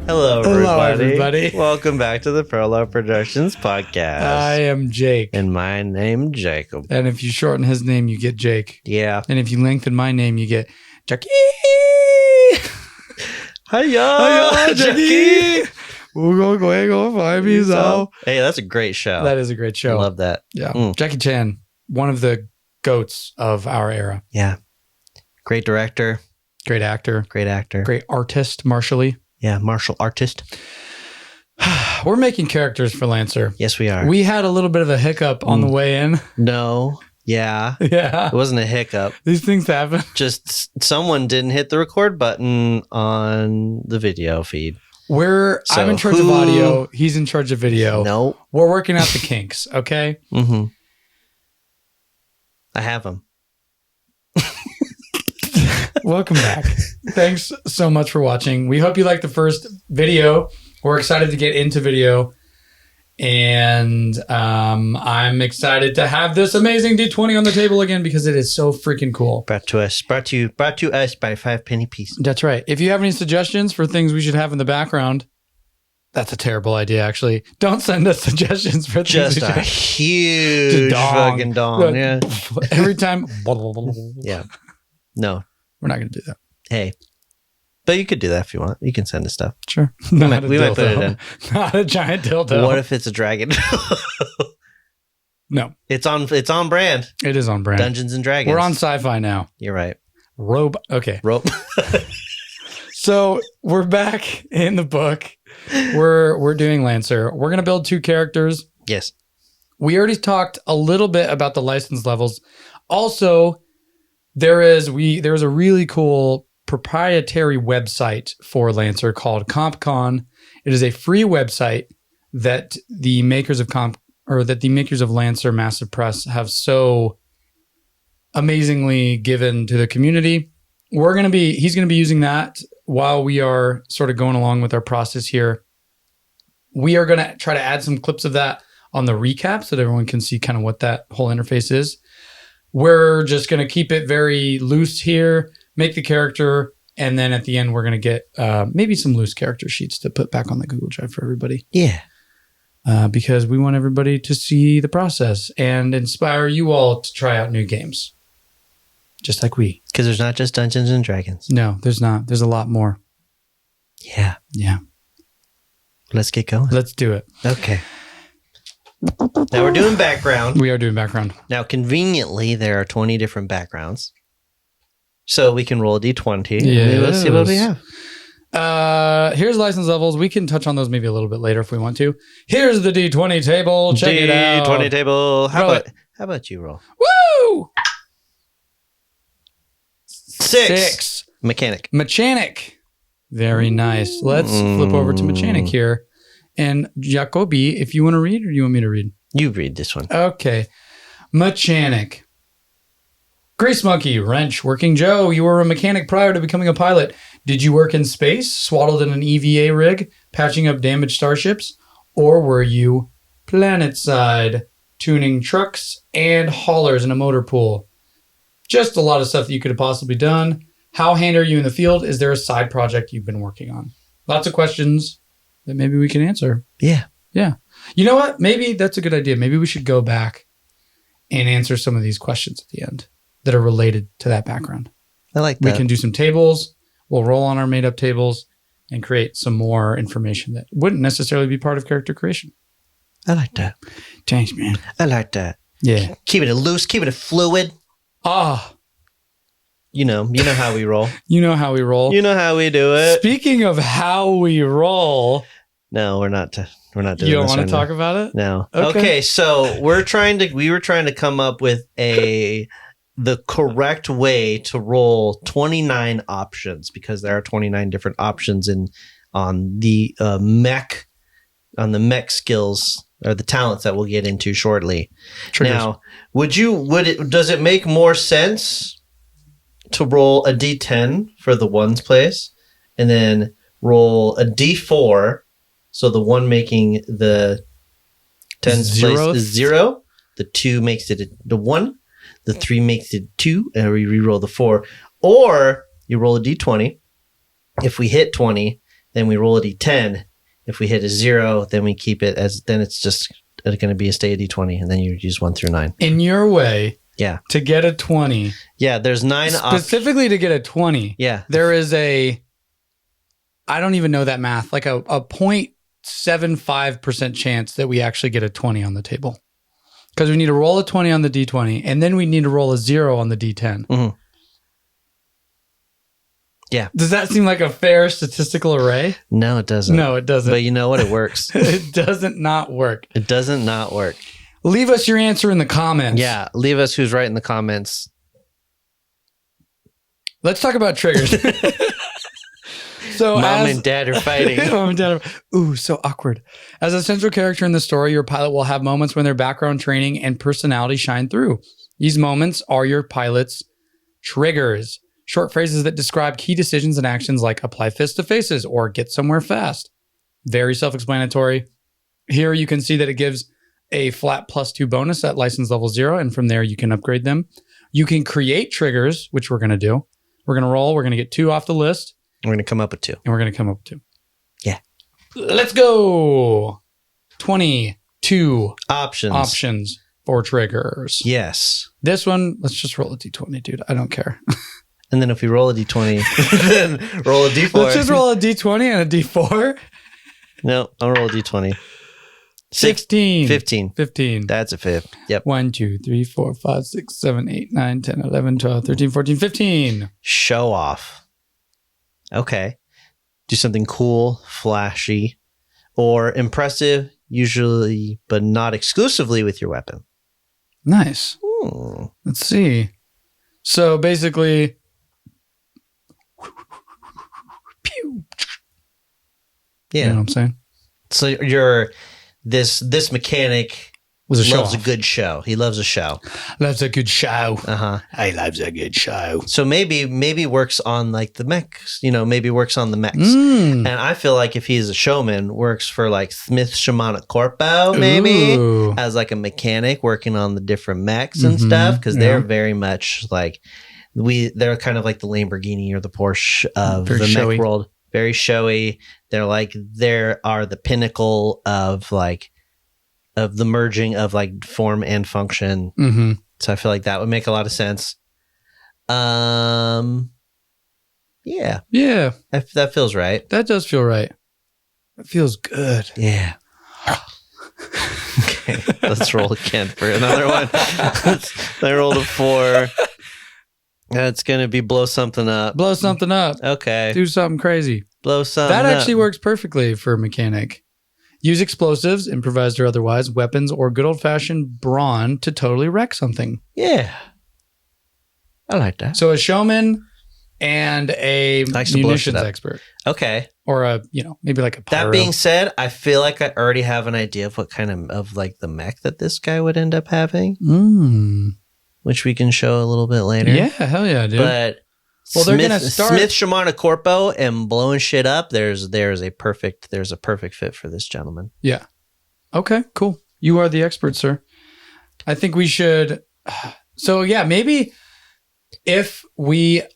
Hello, everybody. Welcome back to the Prolo Productions podcast. I am Jake. And my name, Jacob. And if you shorten his name, you get Jake. Yeah. And if you lengthen my name, you get Jackie. Hiya, Jackie. Go find me so. Hey, that's a great show. That is a great show. I love that. Yeah. Jackie Chan, one of the goats of our era. Yeah. Great director. Great actor. Great actor. Great artist, martially. Yeah, martial artist. We're making characters for Lancer. Yes, we are. We had a little bit of a hiccup on the way in. No. Yeah. Yeah. It wasn't a hiccup. These things happen. Just someone didn't hit the record button on the video feed. I'm in charge of audio. He's in charge of video. No. We're working out the kinks, okay? Mm-hmm. I have them. Welcome back. Thanks so much for watching. We hope you liked the first video. We're excited to get into video. And I'm excited to have this amazing D20 on the table again because it is so freaking cool. Brought to us by 5 penny piece. That's right. If you have any suggestions for things we should have in the background, that's a terrible idea, actually. Don't send us suggestions for things. Just a huge fucking dong. Yeah. Every time. Yeah. No. We're not going to do that. Hey. But you could do that if you want. You can send us stuff. Sure. We might put it in. Not a giant dildo. What if it's a dragon? No. It's on brand. It is on brand. Dungeons and Dragons. We're on sci-fi now. You're right. Okay. Rope. So we're back in the book. We're doing Lancer. We're going to build 2 characters. Yes. We already talked a little bit about the license levels. Also, there's a really cool proprietary website for Lancer called CompCon. It is a free website that the makers of Lancer Massive Press have so amazingly given to the community. He's going to be using that while we are sort of going along with our process here. We are going to try to add some clips of that on the recap so that everyone can see kind of what that whole interface is. We're just going to keep it very loose here, make the character, and then at the end, we're going to get maybe some loose character sheets to put back on the Google Drive for everybody. Yeah. Because we want everybody to see the process and inspire you all to try out new games. Just like we. Because there's not just Dungeons and Dragons. No, there's not. There's a lot more. Yeah. Yeah. Let's get going. Let's do it. Okay. Now we're doing background. We are doing background. Now, conveniently, there are 20 different backgrounds. So we can roll a D20. Yeah. Let's see what we have. Here's license levels. We can touch on those maybe a little bit later if we want to. Here's the D20 table. Check it out. D20 table. How about you roll? Woo! 6. Mechanic. Very nice. Let's flip over to Mechanic here. And Jacoby, if you want to read or do you want me to read? You read this one. Okay. Mechanic. Grease Monkey, Wrench, Working Joe. You were a mechanic prior to becoming a pilot. Did you work in space, swaddled in an EVA rig, patching up damaged starships? Or were you planet side, tuning trucks and haulers in a motor pool? Just a lot of stuff that you could have possibly done. How handy are you in the field? Is there a side project you've been working on? Lots of questions that maybe we can answer. Yeah. Yeah. You know what? Maybe that's a good idea. Maybe we should go back and answer some of these questions at the end that are related to that background. I like that. We can do some tables. We'll roll on our made-up tables and create some more information that wouldn't necessarily be part of character creation. I like that. Thanks, man. I like that. Yeah. Keep it loose. Keep it fluid. You know how we roll. You know how we roll. You know how we do it. Speaking of how we roll. No, we're not doing this. You don't want to talk about it? No. Okay, so we were trying to come up with the correct way to roll 29 options because there are 29 different options on the mech skills or the talents that we'll get into shortly. Triggers. Now, does it make more sense to roll a D10 for the ones place and then roll a D4 so the one making the tens place is 0, the 2 makes it the 1, the 3 makes it 2, and we re-roll the 4. Or you roll a D20. If we hit 20, then we roll a d10. If we hit a 0, then we keep it as, then it's just going to be a stay a d20, and then you use 1 through 9. In your way, yeah, to get a 20. Yeah, there's 9 specifically to get a 20. Yeah. There is I don't even know that math, like a 0.75% chance that we actually get a 20 on the table. Because we need to roll a 20 on the d20, and then we need to roll a 0 on the d10. Mm-hmm. Yeah. Does that seem like a fair statistical array? No, it doesn't. No, it doesn't. But you know what? It works. It doesn't not work. It doesn't not work. Leave us your answer in the comments. Yeah, leave us who's right in the comments. Let's talk about triggers. So Mom and Dad are fighting. Mom and Dad ooh, so awkward. As a central character in the story, your pilot will have moments when their background training and personality shine through. These moments are your pilot's triggers. Short phrases that describe key decisions and actions like apply fist to faces or get somewhere fast. Very self-explanatory. Here you can see that it gives a flat +2 bonus at license level 0, and from there you can upgrade them. You can create triggers, which we're going to do. We're going to roll. We're going to get 2 off the list. We're going to come up with 2. And we're going to come up with 2. Yeah. Let's go. 22 options for triggers. Yes. This one, let's just roll a d20, dude. I don't care. And then if we roll a d20, then roll a d4. Let's just roll a d20 and a d4. No, I'll roll a d20. 16. 15. 15. That's a 5. Yep. 1, 2, 3, 4, 5, 6, 7, 8, 9, 10, 11, 12, 13, 14, 15. Show off. Okay. Do something cool, flashy, or impressive, usually, but not exclusively with your weapon. Nice. Ooh. Let's see. So basically, yeah. You know what I'm saying? So you're this mechanic loves a good show. He loves a show. Loves a good show. Uh-huh. He loves a good show. So maybe works on like the mechs, maybe works on the mechs. Mm. And I feel like if he's a showman, works for like Smith Shamana Corpo, maybe Ooh. as like a mechanic working on the different mechs and stuff. Cause they're very much like they're kind of like the Lamborghini or the Porsche of Very the showy. mech world. Very showy. They're like, they are the pinnacle of the merging of like form and function. Mm-hmm. So I feel like that would make a lot of sense. Yeah. Yeah. That feels right. That does feel right. It feels good. Yeah. Okay. Let's roll again for another one. I rolled a 4. That's going to be blow something up. Blow something up. Okay. Do something crazy. Blow something That up. actually works perfectly for a mechanic. Use explosives, improvised or otherwise, weapons, or good old-fashioned brawn to totally wreck something. Yeah. I like that. So a showman and a munitions expert. Okay. Or maybe like a pyro. That being said, I feel like I already have an idea of what kind of like the mech that this guy would end up having. Which we can show a little bit later. Yeah, hell yeah, dude. But they're gonna start Smith Shamana Corpo and blowing shit up. There's a perfect fit for this gentleman. Yeah. Okay, cool. You are the expert, sir. I think we should. So yeah, maybe we're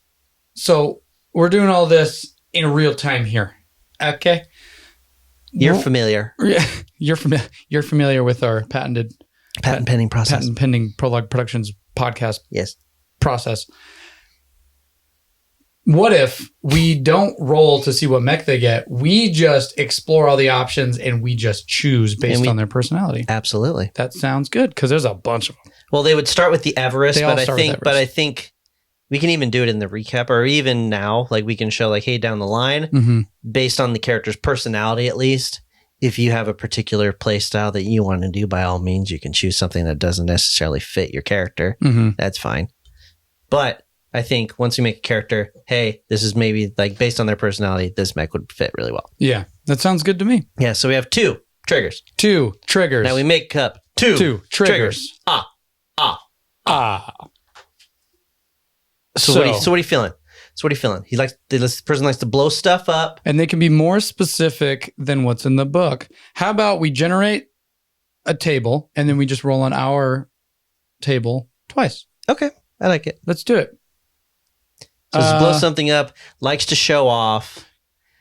doing all this in real time here. Okay. You're familiar. You're familiar with our patent pending process. Patent pending Prologue Productions podcast process. What if we don't roll to see what mech they get? We just explore all the options and we just choose based on their personality. Absolutely. That sounds good because there's a bunch of them. Well, they would start with the Everest, but I Everest. think we can even do it in the recap or even now. Like we can show like, hey, down the line, based on the character's personality at least. If you have a particular play style that you want to do, by all means, you can choose something that doesn't necessarily fit your character. That's fine. But I think once you make a character, hey, this is maybe like based on their personality, this mech would fit really well. Yeah, that sounds good to me. Yeah, so we have 2 triggers. 2 triggers. Now we make up 2 triggers. So what are you feeling? This person likes to blow stuff up. And they can be more specific than what's in the book. How about we generate a table and then we just roll on our table twice? Okay, I like it. Let's do it. So blow something up, likes to show off.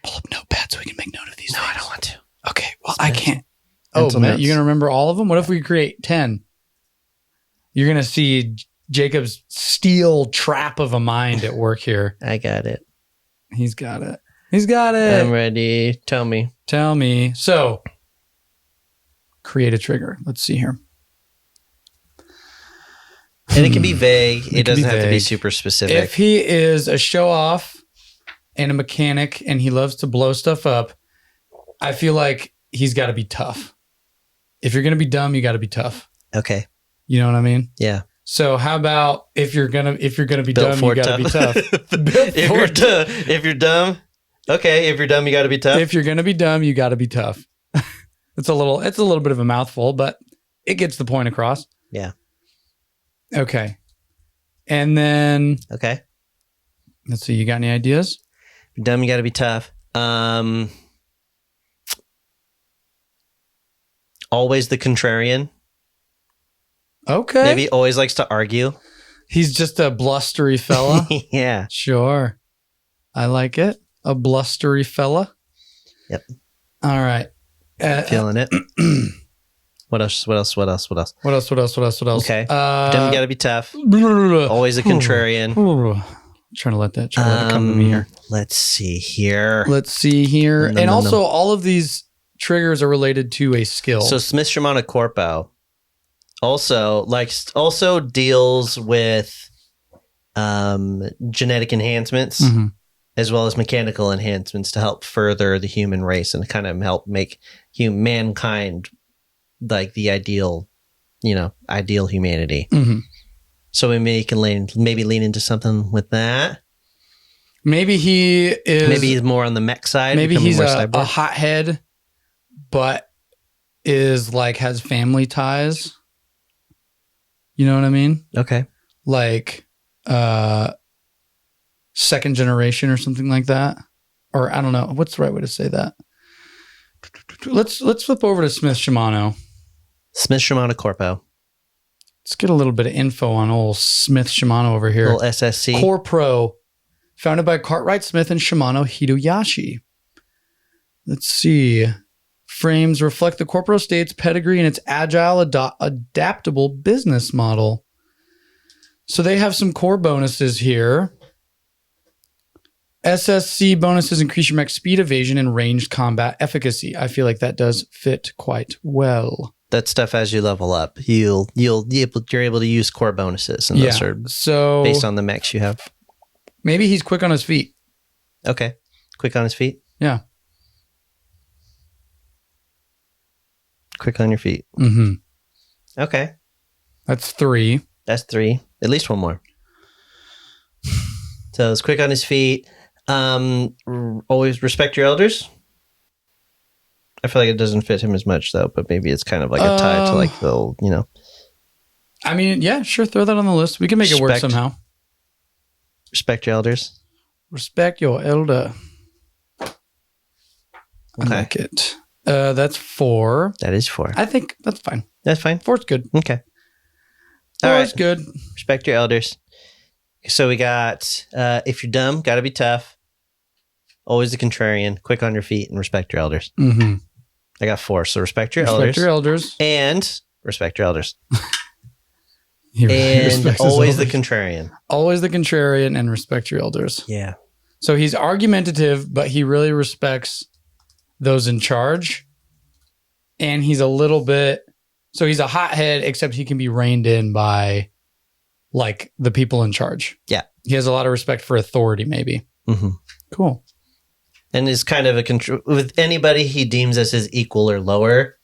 Pull up notepad so we can make note of these No, things. I don't want to. Okay, well, It's I mental- can't. Oh, mental man, notes. you're going to remember all of them? What if we create 10? You're going to see Jacob's steel trap of a mind at work here. I got it. He's got it. He's got it. I'm ready. Tell me. Tell me. So, create a trigger. Let's see here. And it can be vague. It can doesn't be have to be vague. super specific. If he is a show-off and a mechanic and he loves to blow stuff up, I feel like he's got to be tough. If you're going to be dumb, you got to be tough. Okay. You know what I mean? Yeah. So how about if you're gonna be Built dumb, for you got to be tough. If you're dumb, okay. If you're dumb, you got to be tough. If you're gonna be dumb, you got to be tough. It's a little bit of a mouthful, but it gets the point across. Yeah. Okay. And then Okay. let's see. You got any ideas? If you're dumb, you got to be tough. Always the contrarian. Okay. Maybe always likes to argue. He's just a blustery fella. Yeah. Sure. I like it. A blustery fella. Yep. All right. Feeling it. What else? What else? What else? What else? What else? What else? What else? What else? Okay. Dumb, you got to be tough. Always a contrarian. Trying to let it come to me here. Let's see here. Let's see here. No, And no, also, no. all of these triggers are related to a skill. So Smith Shimano Corpo also deals with genetic enhancements Mhm. as well as mechanical enhancements to help further the human race and kind of help make mankind like the ideal humanity. Mhm. So we can maybe lean into something with that. Maybe he is. Maybe he's more on the mech side. Maybe becoming he's more a cyborg. hothead, but is like has family ties. You know what I mean? Okay. Like second generation or something like that. Or I don't know. What's the right way to say that? Let's flip over to Smith Shimano. Smith Shimano Corpo. Let's get a little bit of info on old Smith Shimano over here. Little SSC. Core Pro, founded by Cartwright Smith and Shimano Hideyoshi. Let's see. Frames reflect the Core Pro state's pedigree and its agile, adaptable business model. So they have some core bonuses here. SSC bonuses increase your mech speed, evasion, and ranged combat efficacy. I feel like that does fit quite well. That stuff as you level up, you're able to use core bonuses, and those are So based on the mechs you have. maybe he's quick on his feet. Okay, quick on his feet. Yeah. Quick on your feet. Mm-hmm. Okay, That's 3. that's 3. At least one more. So it's quick on his feet. Always respect your elders. I feel like it doesn't fit him as much though, but maybe it's kind of like a tie to like the old, I mean, yeah, sure. Throw that on the list. We can make it work Respect. somehow. respect your elders. Respect your elder. I Okay. like it. That's 4. That is 4. I think that's fine. That's fine. 4's good. Okay. 4 All is right. good. Respect your elders. So we got, if you're dumb, got to be tough. Always the contrarian, quick on your feet, and respect your elders. Mm-hmm. I got 4. So respect your Respect elders. your elders. And respect your elders. He And respects his always the elders. contrarian. Always the contrarian and respect your elders. Yeah. So he's argumentative, but he really respects those in charge. And he's a little bit, so he's a hothead, except he can be reined in by like the people in charge. Yeah. He has a lot of respect for authority, maybe. Mm-hmm. Cool. And is kind of with anybody he deems as his equal or lower,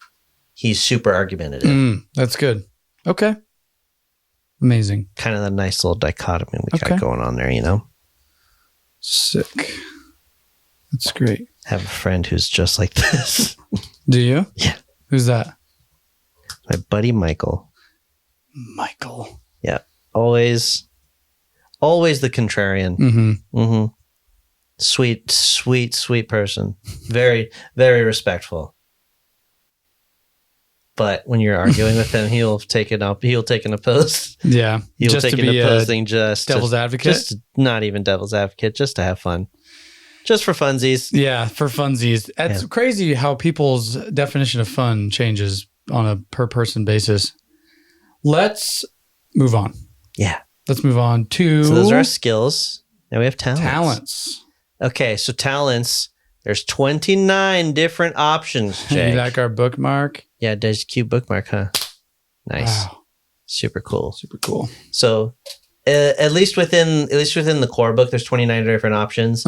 he's super argumentative. That's good. Okay. Amazing. Kind of the nice little dichotomy we Okay. got going on there, Sick. That's great. Have a friend who's just like this. Do you? Yeah. Who's that? My buddy Michael. Michael. Always the contrarian. Mm-hmm. Mm-hmm. Sweet person. Very, very respectful. But when you're arguing with him, he'll take an oppose. Yeah. He'll Just take to an be a opposing just devil's advocate. Just not even devil's advocate, just to have fun. Just for funsies. Yeah, for funsies. That's crazy how people's definition of fun changes on a per person basis. Let's move on. Yeah. Let's move on to... So those are our skills. Now we have talents. Talents. Okay, so talents. There's 29 different options, Jake. You like our bookmark? Yeah, there's a cute bookmark, huh? Nice. Wow. Super cool. Super cool. So at least within the core book, there's 29 different options.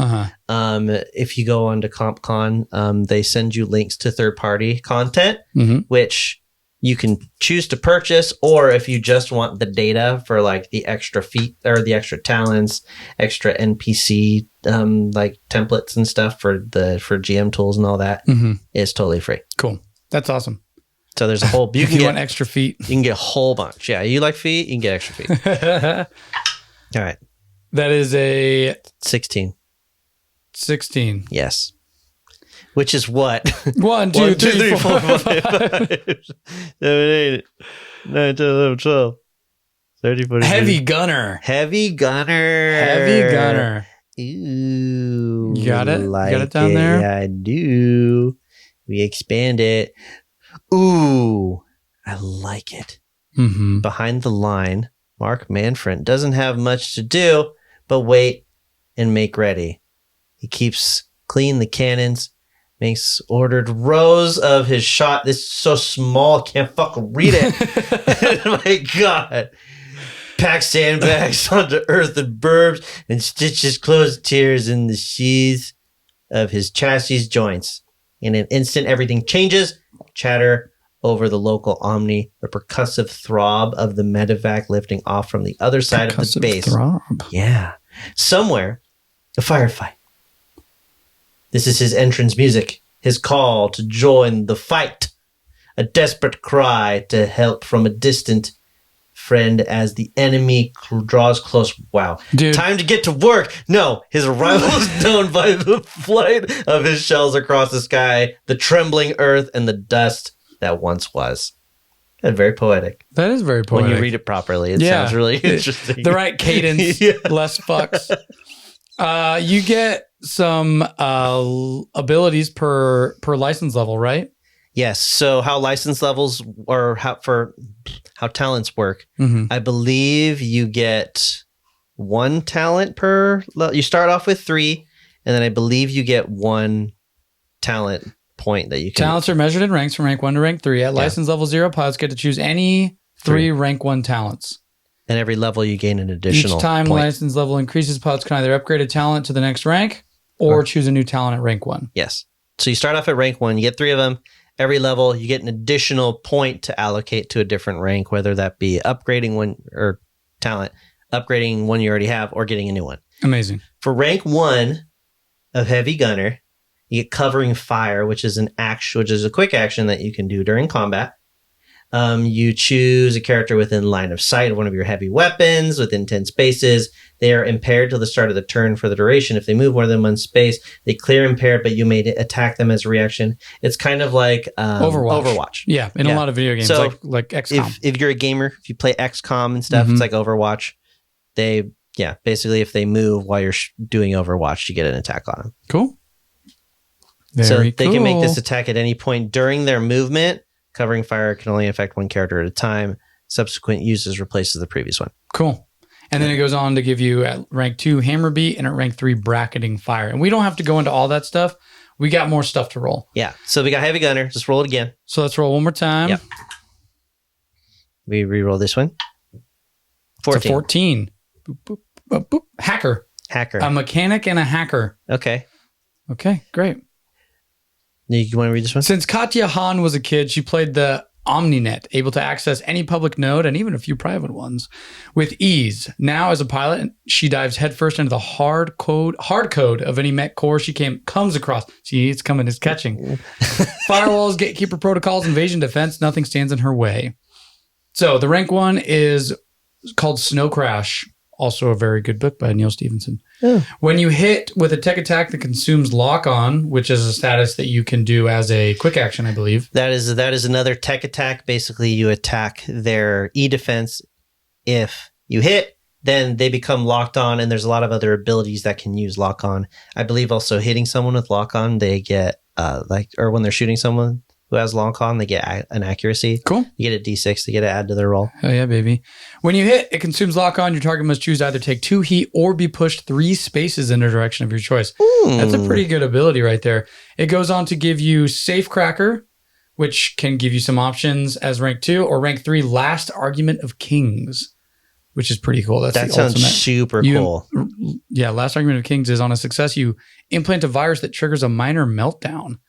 If you go on to CompCon, they send you links to third-party content, which you can choose to purchase, or if you just want the data for like the extra feat or the extra talents, extra NPC like templates and stuff for GM tools and all that, it's totally free. Cool. That's awesome. So there's a whole... If you want extra feet. You can get a whole bunch. Yeah, you like feet, you can get extra feet. All right. That is a... 16. 16. Yes. Which is what? 1, 2, 3, 4, 5, 7, 8, 9, 10, 11, 12, 13, 14. Heavy gunner. Heavy gunner. Heavy gunner. Ooh. You got it? Like you got it down there? Yeah, I do. We expand it. Ooh. I like it. Behind the line, Mark Manfred doesn't have much to do but wait and make ready. He keeps clean the cannons, makes ordered rows of his shot. This is so small, can't fucking read it. Oh my God. Packs sandbags onto earthen burbs and stitches closed tears in the sheaths of his chassis joints. In an instant, everything changes. Chatter over the local Omni, the percussive throb of the medevac lifting off from the other side of the base. Throb. Yeah. Somewhere, a firefight. This is his entrance music, his call to join the fight. A desperate cry to help from a distant friend as the enemy draws close. Wow. Dude. Time to get to work. No, his arrival is known by the flight of his shells across the sky, the trembling earth, and the dust that once was. That's very poetic. That is very poetic. When you read it properly, it sounds really interesting. The right cadence, less fucks. You get some abilities per license level, right? Yes. So how license levels or how talents work, I believe you get 1 talent per. You start off with 3, and then I believe you get 1 talent point that you can. Talents are measured in ranks from rank 1 to rank 3. At license level 0, pilots get to choose any 3 rank 1 talents. And every level you gain an additional Each time point. license level increases, pilots can either upgrade a talent to the next rank or choose a new talent at rank 1. Yes. So you start off at rank 1, you get 3 of them. Every level, you get an additional point to allocate to a different rank, whether that be upgrading one or talent, upgrading one you already have, or getting a new one. Amazing. For rank 1 of Heavy Gunner, you get Covering Fire, which is a quick action that you can do during combat. You choose a character within line of sight of one of your heavy weapons within 10 spaces. They are impaired till the start of the turn for the duration. If they move more than 1 space, they clear impaired, but you may attack them as a reaction. It's kind of like Overwatch. Yeah, in a lot of video games, so like XCOM. If you're a gamer, if you play XCOM and stuff, it's like Overwatch. Basically, if they move while you're doing Overwatch, you get an attack on them. Cool. They can make this attack at any point during their movement. Covering Fire can only affect 1 character at a time. Subsequent uses replaces the previous one. Cool. And then it goes on to give you at rank 2 Hammer Beat and at rank 3 Bracketing Fire. And we don't have to go into all that stuff. We got more stuff to roll. Yeah. So we got Heavy Gunner. Just roll it again. So let's roll one more time. Yep. We re-roll this one. 14. It's a 14. Boop, boop, boop, boop. Hacker. A mechanic and a hacker. Okay, great. You want to read this one? Since Katya Han was a kid, she played the OmniNet, able to access any public node and even a few private ones with ease. Now, as a pilot, she dives headfirst into the hard code of any mech core she comes across. See, it's coming, it's catching. Firewalls, gatekeeper protocols, invasion defense, nothing stands in her way. So the rank 1 is called Snow Crash. Also a very good book by Neil Stephenson. Oh. When you hit with a tech attack that consumes lock on, which is a status that you can do as a quick action, I believe. That is another tech attack. Basically, you attack their E defense. If you hit, then they become locked on, and there's a lot of other abilities that can use lock on. I believe also hitting someone with lock on, they get or when they're shooting someone who has lock on, they get an accuracy. Cool. You get a D6 to get to add to their roll. Oh yeah, baby. When you hit, it consumes lock on. Your target must choose either take 2 heat or be pushed 3 spaces in a direction of your choice. That's a pretty good ability right there. It goes on to give you Safe Cracker, which can give you some options as rank 2 or rank 3 Last Argument of Kings, which is pretty cool. That sounds ultimate. super cool. Yeah, Last Argument of Kings is on a success. You implant a virus that triggers a minor meltdown.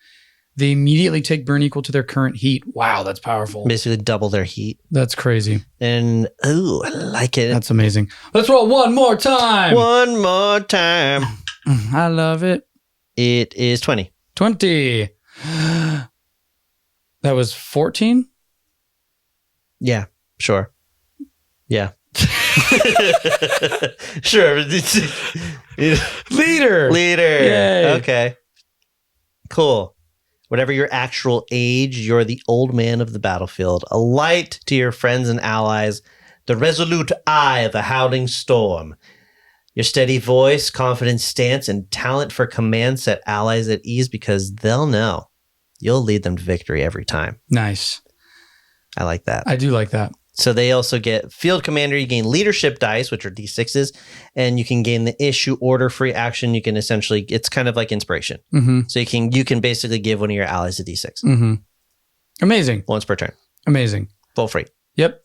They immediately take burn equal to their current heat. Wow, that's powerful. Basically double their heat. That's crazy. And, I like it. That's amazing. Let's roll one more time. One more time. I love it. It is 20. 20. That was 14? Yeah, sure. Yeah. Sure. Leader. Yay. Okay. Cool. Whatever your actual age, you're the old man of the battlefield, a light to your friends and allies, the resolute eye of a howling storm. Your steady voice, confident stance, and talent for command set allies at ease because they'll know you'll lead them to victory every time. Nice. I like that. I do like that. So they also get Field Commander. You gain Leadership dice, which are D6s, and you can gain the Issue Order free action. You can essentially, it's kind of like Inspiration. Mm-hmm. So you can basically give one of your allies a D6. Mm-hmm. Amazing. Once per turn. Amazing. Full free. Yep.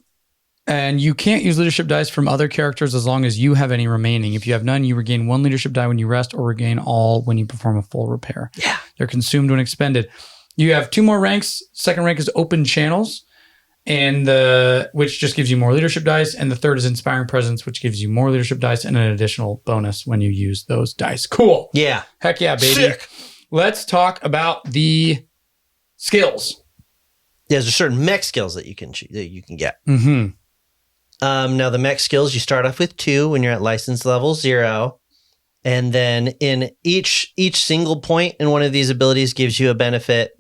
And you can't use leadership dice from other characters as long as you have any remaining. If you have none, you regain 1 leadership die when you rest or regain all when you perform a full repair. Yeah. They're consumed when expended. You have 2 more ranks. Second rank is Open Channels, and which just gives you more leadership dice. And the third is Inspiring Presence, which gives you more leadership dice and an additional bonus when you use those dice. Cool. Yeah. Heck yeah, baby. Sick. Let's talk about the skills. There's certain mech skills that you can get. Mm-hmm. Now the mech skills, you start off with 2 when you're at license level 0. And then in each single point in one of these abilities gives you a benefit,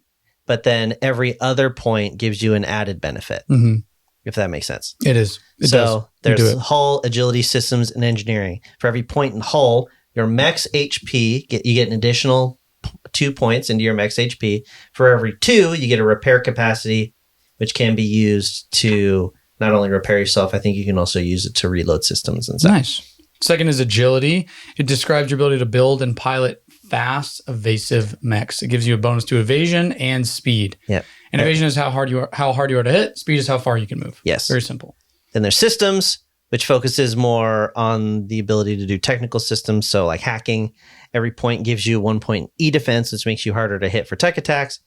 but then every other point gives you an added benefit, if that makes sense. It is. It so does. There's hull, agility, systems, and engineering. For every point in hull, your max HP, you get an additional 2 points into your max HP. For every 2, you get a repair capacity, which can be used to not only repair yourself, I think you can also use it to reload systems and stuff. Nice. Second is agility. It describes your ability to build and pilot fast, evasive mechs. It gives you a bonus to evasion and speed. Yeah. And evasion is how hard you are to hit. Speed is how far you can move. Yes. Very simple. Then there's systems, which focuses more on the ability to do technical systems. So like hacking, every point gives you 1 point E defense, which makes you harder to hit for tech attacks,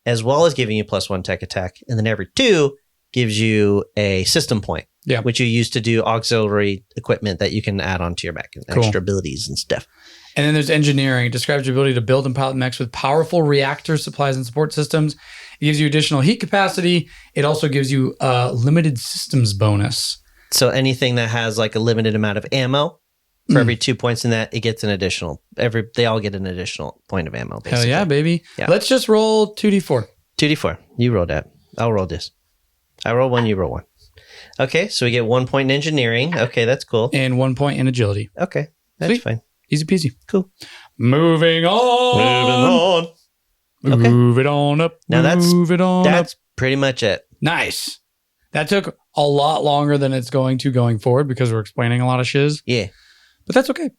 as well as giving you +1 tech attack. And then every 2 gives you a system point, which you use to do auxiliary equipment that you can add onto your mech and extra abilities and stuff. And then there's engineering. It describes your ability to build and pilot mechs with powerful reactors, supplies, and support systems. It gives you additional heat capacity. It also gives you a limited systems bonus. So anything that has like a limited amount of ammo, for every 2 points in that, it gets an additional. They all get an additional point of ammo, basically. Hell yeah, baby. Yeah. Let's just roll 2d4. 2d4. You roll that. I'll roll this. I roll 1, you roll 1. Okay, so we get 1 point in engineering. Okay, that's cool. And 1 point in agility. Okay, that's fine. Easy peasy. Cool. Moving on. Okay. Move it on up. Now that's that's pretty much it. Nice. That took a lot longer than it's going forward because we're explaining a lot of shiz. Yeah. But that's okay.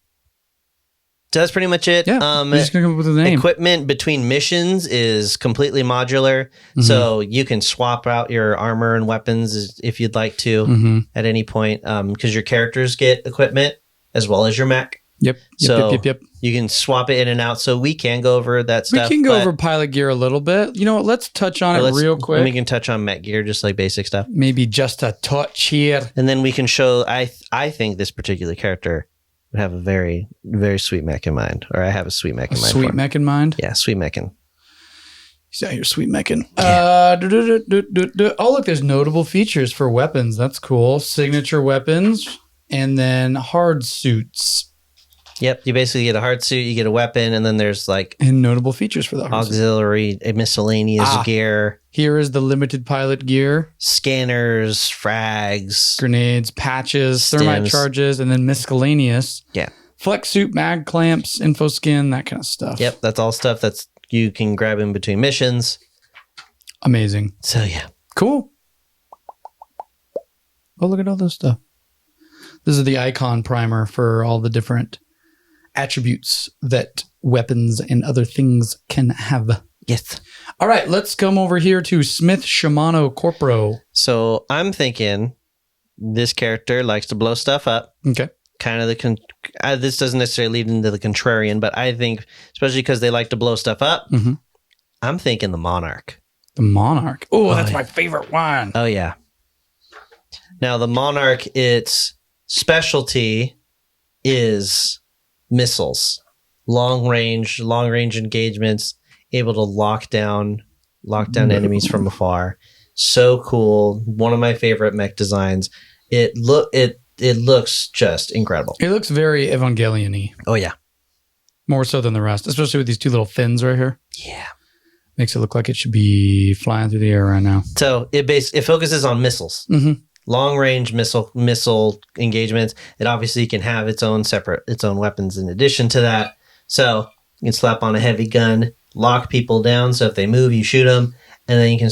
So that's pretty much it. Yeah. We're just going to come up with a name. Equipment between missions is completely modular. Mm-hmm. So you can swap out your armor and weapons if you'd like to at any point because your characters get equipment as well as your mech. Yep. You can swap it in and out. So we can go over that stuff. We can go over pilot gear a little bit. You know what? Let's touch on it real quick. We can touch on mech gear, just like basic stuff. Maybe just a touch here. And then we can show, I think this particular character would have a very, very sweet mech in mind. Or I have a sweet mech in mind. Sweet mech in mind? Yeah, sweet mechin'. He's out here sweet mechin'. Yeah. Oh, look, there's notable features for weapons. That's cool. Signature weapons. And then hard suits. Yep. You basically get a hard suit, you get a weapon, and then there's like And notable features for the hard suit. auxiliary, miscellaneous gear, Here is the limited pilot gear. scanners, frags, Grenades, patches, thermite Stims. charges, and then miscellaneous. Yeah. Flex suit, mag clamps, info skin, that kind of stuff. Yep. That's all stuff that's you can grab in between missions. Amazing. So yeah. Cool. Oh, look at all this stuff. This is the icon primer for all the different attributes that weapons and other things can have. Yes. All right, let's come over here to Smith Shimano Corporo. So I'm thinking this character likes to blow stuff up. Okay. Kind of this doesn't necessarily lead into the contrarian, but I think, especially because they like to blow stuff up, I'm thinking the Monarch. The Monarch. Oh, that's yeah. my favorite one. Oh, yeah. Now, the Monarch, its specialty is missiles. Long range engagements, able to lock down enemies from afar. So cool. One of my favorite mech designs. It looks just incredible. It looks very Evangelion-y. Oh, yeah. More so than the rest, especially with these two little fins right here. Yeah. Makes it look like it should be flying through the air right now. So it focuses on missiles. Mm-hmm. Long range missile engagements. It obviously can have its own weapons in addition to that. So you can slap on a heavy gun, lock people down. So if they move, you shoot them, and then you can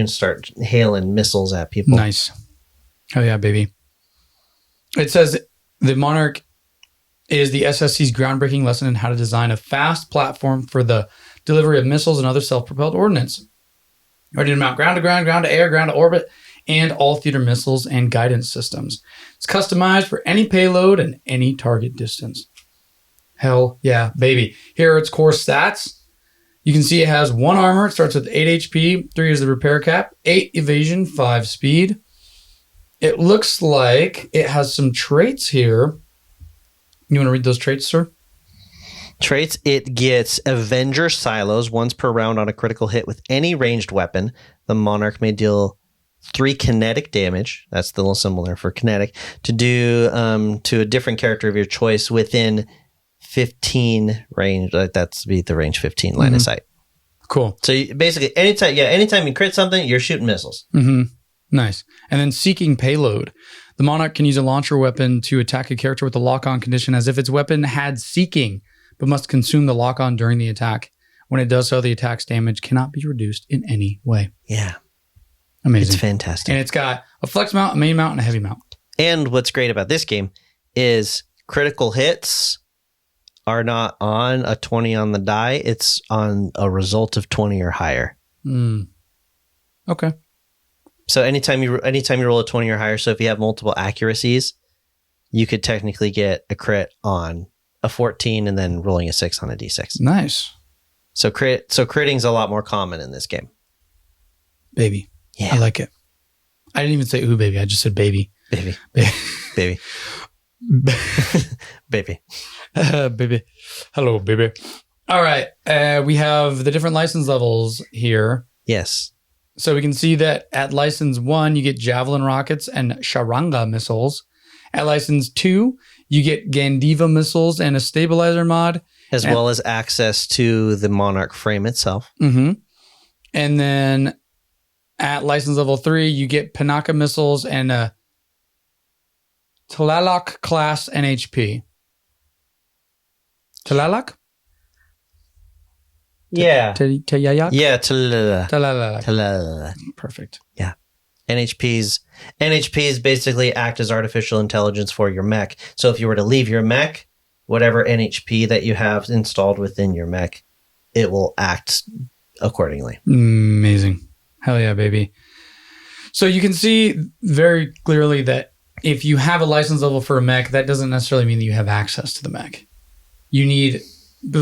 start hailing missiles at people. Nice. Oh yeah, baby. It says the Monarch is the SSC's groundbreaking lesson in how to design a fast platform for the delivery of missiles and other self-propelled ordnance. Ready to mount ground to ground, ground to air, ground to orbit, and all theater missiles and guidance systems. It's customized for any payload and any target distance. Hell yeah, baby. Here are its core stats. You can see it has 1 armor. It starts with 8 HP, 3 is the repair cap, 8 evasion, 5 speed. It looks like it has some traits here. You want to read those traits, sir? Traits, it gets Avenger silos once per round on a critical hit with any ranged weapon. The Monarch may deal 3 kinetic damage. That's the little symbol there for kinetic. To do to a different character of your choice within 15 range. That's be the range 15 line of sight. Cool. So basically, anytime you crit something, you're shooting missiles. Mm-hmm. Nice. And then seeking payload. The Monarch can use a launcher weapon to attack a character with a lock-on condition as if its weapon had seeking, but must consume the lock-on during the attack. When it does so, the attack's damage cannot be reduced in any way. Yeah. Amazing. It's fantastic. And it's got a flex mount, a main mount, and a heavy mount. And what's great about this game is critical hits are not on a 20 on the die. It's on a result of 20 or higher. Okay. So anytime you roll a 20 or higher, so if you have multiple accuracies, you could technically get a crit on a 14 and then rolling a 6 on a d6. Nice. So critting's a lot more common in this game. Baby. Yeah. I like it. I didn't even say ooh, baby. I just said baby. Baby. Baby. Baby. Baby. Hello, baby. All right. We have the different license levels here. Yes. So we can see that at license 1, you get Javelin rockets and Sharanga missiles. At license 2, you get Gandiva missiles and a stabilizer mod. As well as access to the Monarch frame itself. Mm-hmm. And then at license level 3, you get Panaka missiles and a Tlalok class NHP. Tlalok? Yeah. Tayayak? Yeah. Tlalok. Perfect. Yeah. NHPs basically act as artificial intelligence for your mech. So if you were to leave your mech, whatever NHP that you have installed within your mech, it will act accordingly. Amazing. Hell yeah, baby. So you can see very clearly that if you have a license level for a mech, that doesn't necessarily mean that you have access to the mech. You need,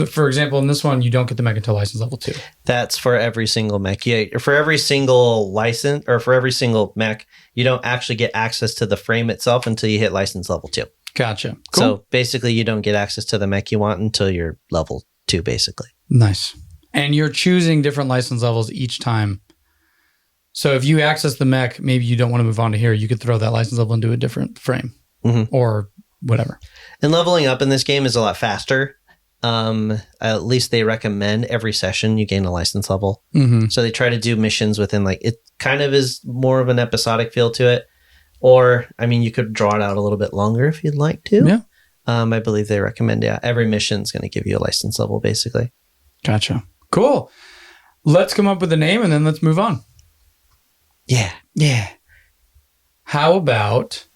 for example, in this one, you don't get the mech until license level 2. That's for every single mech. Yeah, for every single license or for every single mech, you don't actually get access to the frame itself until you hit license level 2. Gotcha. Cool. So basically, you don't get access to the mech you want until you're level 2, basically. Nice. And you're choosing different license levels each time. So if you access the mech, maybe you don't want to move on to here, you could throw that license level into a different frame or whatever. And leveling up in this game is a lot faster. At least they recommend every session you gain a license level. Mm-hmm. So they try to do missions within like, it kind of is more of an episodic feel to it. Or, I mean, you could draw it out a little bit longer if you'd like to. Yeah. I believe they recommend, every mission is going to give you a license level, basically. Gotcha. Cool. Let's come up with a name and then let's move on. Yeah. Yeah. How about,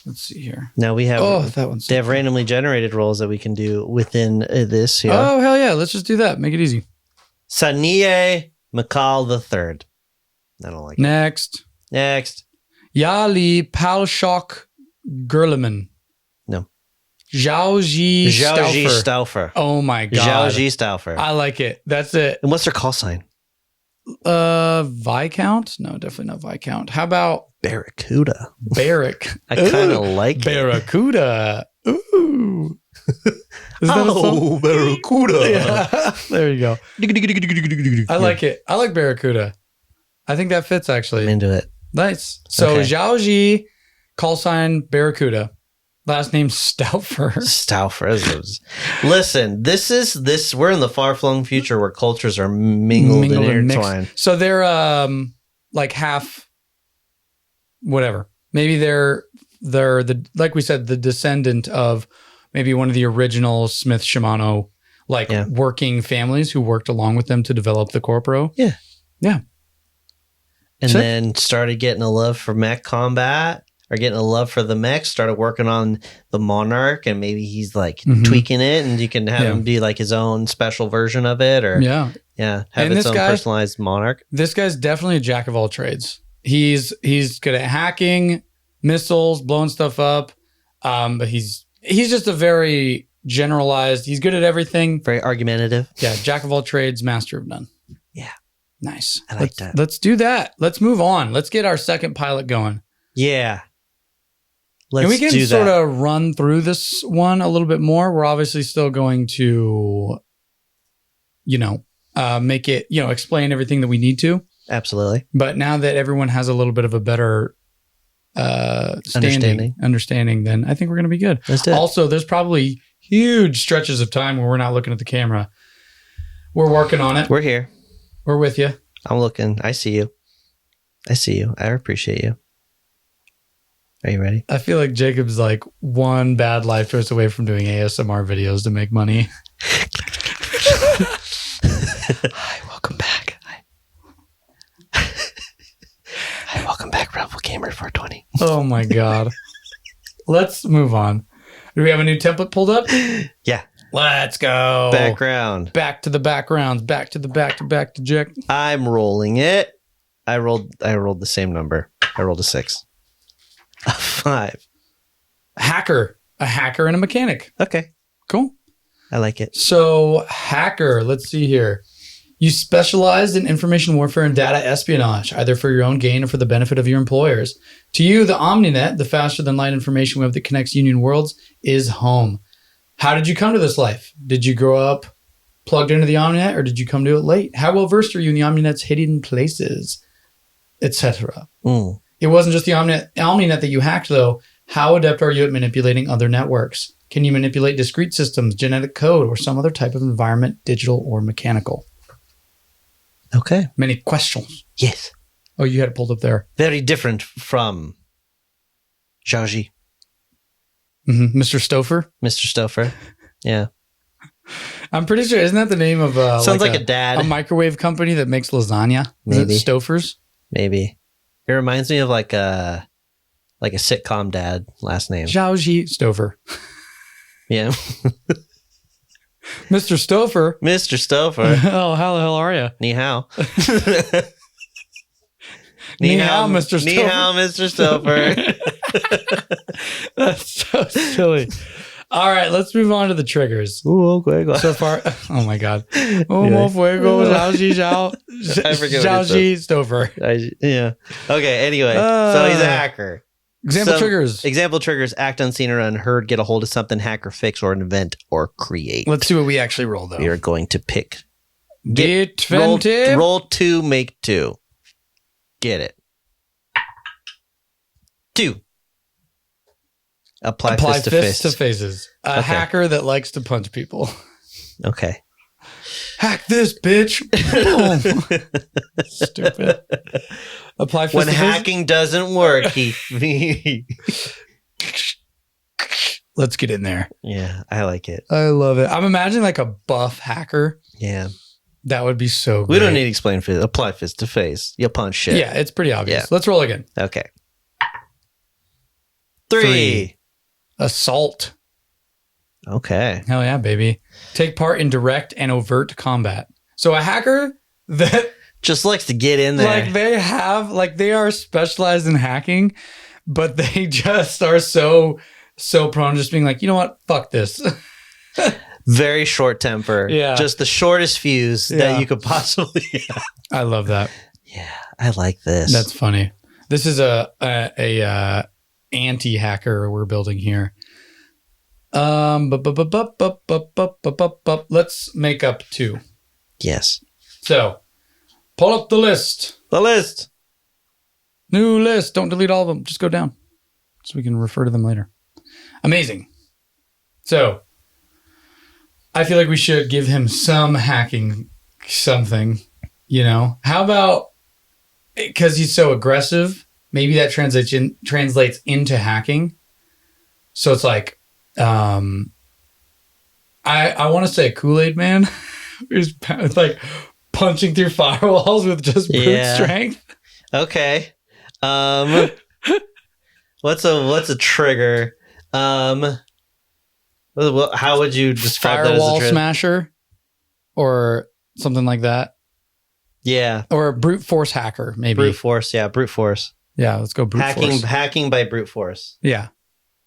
let's see here. Now we have, that one's they have randomly generated roles that we can do within this here. Oh, hell yeah. Let's just do that. Make it easy. Saniye Makal III. I don't like it. Next. Next. Yali Palshok Gerleman. No. Xiao Zhi Stauffer. Oh my God. Xiao Zhi Stauffer. I like it. That's it. And what's their call sign? Viscount? No, definitely not Viscount. How about Barracuda. Barrack? I kind of like it. Barracuda. Ooh. Is that a song? Barracuda. Yeah. There you go. I like it. I like Barracuda. I think that fits actually. I'm into it. Nice. So Okay. Xiao Zhi, call sign Barracuda. Last name Stauffer. Stauffer. Listen, we're in the far-flung future where cultures are mingled and intertwined. So they're like half whatever. Maybe they're the, like we said, the descendant of maybe one of the original Smith Shimano working families who worked along with them to develop the Corpro. Yeah. Yeah. And then started getting a love for mech combat, or getting a love for the mech, started working on the Monarch, and maybe he's like tweaking it, and you can have him be like his own special version of it, or have its own personalized Monarch. This guy's definitely a jack of all trades. He's good at hacking, missiles, blowing stuff up, but he's just a very generalized. He's good at everything. Very argumentative. Yeah, jack of all trades, master of none. Yeah. Nice. I like that. Let's do that. Let's move on. Let's get our second pilot going. Yeah. And we can sort of run through this one a little bit more. We're obviously still going to, make it, explain everything that we need to. Absolutely. But now that everyone has a little bit of a better understanding, then I think we're going to be good. Let's do it. Also, there's probably huge stretches of time where we're not looking at the camera. We're working on it. We're here. We're with you. I'm looking. I see you. I appreciate you. Are you ready? I feel like Jacob's like one bad life choice away from doing ASMR videos to make money. Hi, welcome back. Hi, welcome back, Rebel Gamer 420. Oh my God. Let's move on. Do we have a new template pulled up? Yeah. Let's go. Background. Back to the backgrounds. Back to Jack. I'm rolling it. I rolled the same number. I rolled a 6. A 5. A hacker and a mechanic. Okay. Cool. I like it. So hacker, let's see here. You specialized in information warfare and data espionage, either for your own gain or for the benefit of your employers. To you, the OmniNet, the faster than light information web that connects union worlds, is home. How did you come to this life? Did you grow up plugged into the OmniNet, or did you come to it late? How well versed are you in the OmniNet's hidden places, etc.? It wasn't just the OmniNet that you hacked, though. How adept are you at manipulating other networks? Can you manipulate discrete systems, genetic code, or some other type of environment, digital or mechanical? Okay. Many questions. Yes. Oh, you had it pulled up there. Very different from Xiao Zhi. Mr. Stauffer? Mr. Stauffer. Yeah. I'm pretty sure, isn't that the name of sounds like a dad. A microwave company that makes lasagna? Maybe. Stauffers? Maybe. It reminds me of like a sitcom dad last name. Xiao Zhi Stauffer. Yeah. Mr. Stauffer. Mr. Stauffer. Oh, how the hell are you? Ni hao. Ni hao, Mr. Stauffer. Ni hao, Mr. Stauffer. That's so silly. All right, let's move on to the triggers. Okay. So far, oh my God. Fuego, Xiao Zhi, Xiao Zhi, Stauffer. Yeah. Okay, anyway. So he's a hacker. Example triggers. Example triggers: act unseen or unheard, get a hold of something, hack or fix or invent or create. Let's see what we actually roll, though. We are going to pick. Roll 2, make 2. Get it. 2. Apply Apply fist to faces. A hacker that likes to punch people. Okay. Hack this, bitch. Boom. Stupid. Apply fist When to hacking doesn't work, he Let's get in there. Yeah, I like it. I love it. I'm imagining like a buff hacker. Yeah. That would be so great. We don't need to explain fist. Apply fist to face. You punch shit. Yeah, it's pretty obvious. Yeah. Let's roll again. Okay. 3. Assault. Okay. Hell yeah, baby. Take part in direct and overt combat. So a hacker that Just likes to get in there. they are specialized in hacking, but they just are so prone to just being like, you know what? Fuck this. Very short temper. Yeah. Just the shortest fuse that you could possibly have. I love that. Yeah, I like this. That's funny. This is a anti-hacker we're building here. Let's make up 2. Yes. So, pull up the list. The list. New list. Don't delete all of them. Just go down so we can refer to them later. Amazing. So, I feel like we should give him some hacking something, you know? How about, because he's so aggressive, maybe that translates into hacking. So it's like, I want to say Kool-Aid Man who's like punching through firewalls with just brute strength. Okay. What's a trigger? How would you describe Firewall that as a smasher or something like that? Yeah. Or a brute force hacker, maybe. Brute force. Yeah, brute force. Yeah, let's go brute force. Hacking by brute force. Yeah.